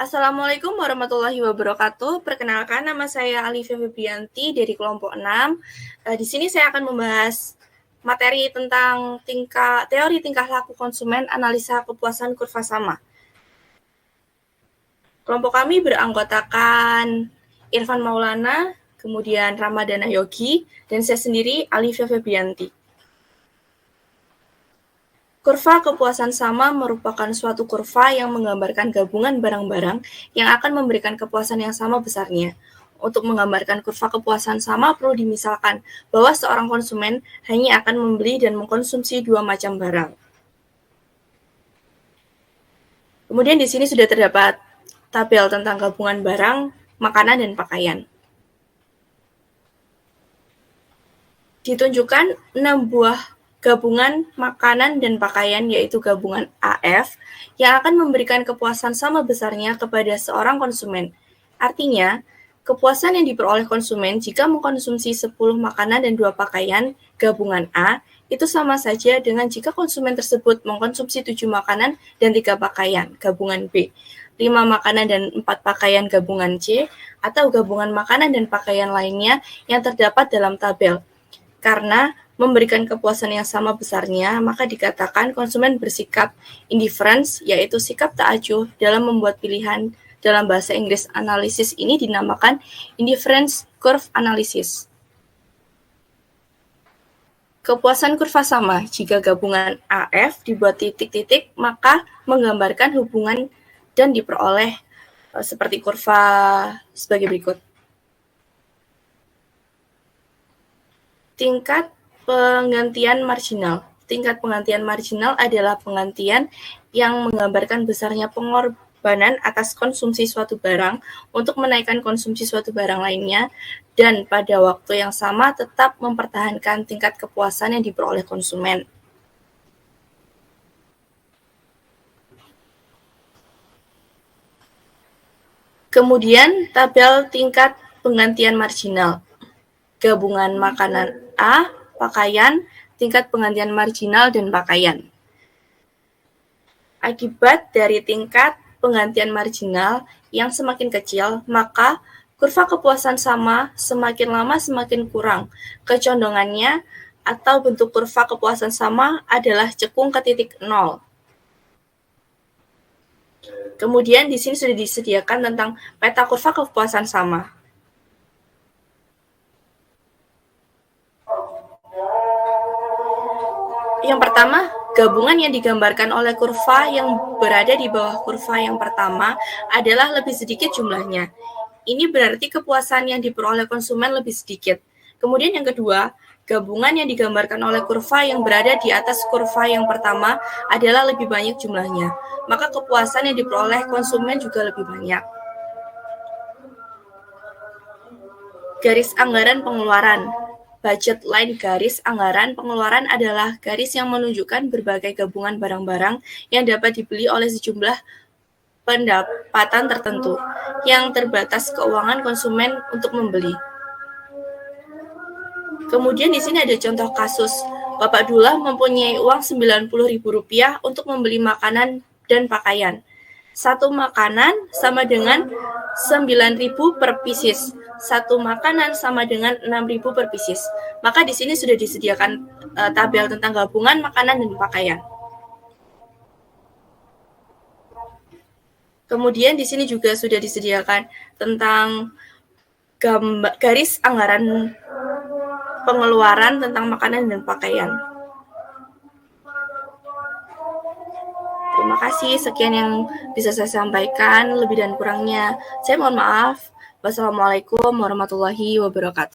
Assalamualaikum warahmatullahi wabarakatuh. Perkenalkan, nama saya Alifia Febrianti dari kelompok 6. Di sini saya akan membahas materi tentang teori tingkah laku konsumen, analisa kepuasan kurva sama. Kelompok kami beranggotakan Irfan Maulana, kemudian Ramadana Yogi, dan saya sendiri Alifia Febrianti. Kurva kepuasan sama merupakan suatu kurva yang menggambarkan gabungan barang-barang yang akan memberikan kepuasan yang sama besarnya. Untuk menggambarkan kurva kepuasan sama perlu dimisalkan bahwa seorang konsumen hanya akan membeli dan mengkonsumsi dua macam barang. Kemudian di sini sudah terdapat tabel tentang gabungan barang, makanan, dan pakaian. Ditunjukkan 6 buah gabungan makanan dan pakaian, yaitu gabungan AF, yang akan memberikan kepuasan sama besarnya kepada seorang konsumen. Artinya, kepuasan yang diperoleh konsumen jika mengkonsumsi 10 makanan dan 2 pakaian, gabungan A, itu sama saja dengan jika konsumen tersebut mengkonsumsi 7 makanan dan 3 pakaian, gabungan B, 5 makanan dan 4 pakaian, gabungan C, atau gabungan makanan dan pakaian lainnya yang terdapat dalam tabel. Karena memberikan kepuasan yang sama besarnya, maka dikatakan konsumen bersikap indifference, yaitu sikap tak acuh dalam membuat pilihan. Dalam bahasa Inggris, analisis ini dinamakan indifference curve analysis. Kepuasan kurva sama jika gabungan AF dibuat titik-titik, maka menggambarkan hubungan dan diperoleh seperti kurva sebagai berikut. Tingkat penggantian marginal. Tingkat penggantian marginal adalah penggantian yang menggambarkan besarnya pengorbanan atas konsumsi suatu barang untuk menaikkan konsumsi suatu barang lainnya dan pada waktu yang sama tetap mempertahankan tingkat kepuasan yang diperoleh konsumen. Kemudian tabel tingkat penggantian marginal. Gabungan makanan A, pakaian, tingkat penggantian marginal, dan pakaian. Akibat dari tingkat penggantian marginal yang semakin kecil, maka kurva kepuasan sama semakin lama semakin kurang. Kecondongannya atau bentuk kurva kepuasan sama adalah cekung ke titik 0. Kemudian di sini sudah disediakan tentang peta kurva kepuasan sama. Yang pertama, gabungan yang digambarkan oleh kurva yang berada di bawah kurva yang pertama adalah lebih sedikit jumlahnya. Ini berarti kepuasan yang diperoleh konsumen lebih sedikit. Kemudian yang kedua, gabungan yang digambarkan oleh kurva yang berada di atas kurva yang pertama adalah lebih banyak jumlahnya. Maka kepuasan yang diperoleh konsumen juga lebih banyak. Garis anggaran pengeluaran. Budget line garis anggaran pengeluaran adalah garis yang menunjukkan berbagai gabungan barang-barang yang dapat dibeli oleh sejumlah pendapatan tertentu yang terbatas keuangan konsumen untuk membeli. Kemudian di sini ada contoh kasus. Bapak Dullah mempunyai uang Rp90.000 untuk membeli makanan dan pakaian. Satu makanan sama dengan 9.000 per pieces. Satu makanan sama dengan 6.000 per pieces. Maka di sini sudah disediakan tabel tentang gabungan makanan dan pakaian. Kemudian di sini juga sudah disediakan tentang garis anggaran pengeluaran tentang makanan dan pakaian. Terima kasih, sekian yang bisa saya sampaikan. Lebih dan kurangnya saya mohon maaf. Wassalamualaikum warahmatullahi wabarakatuh.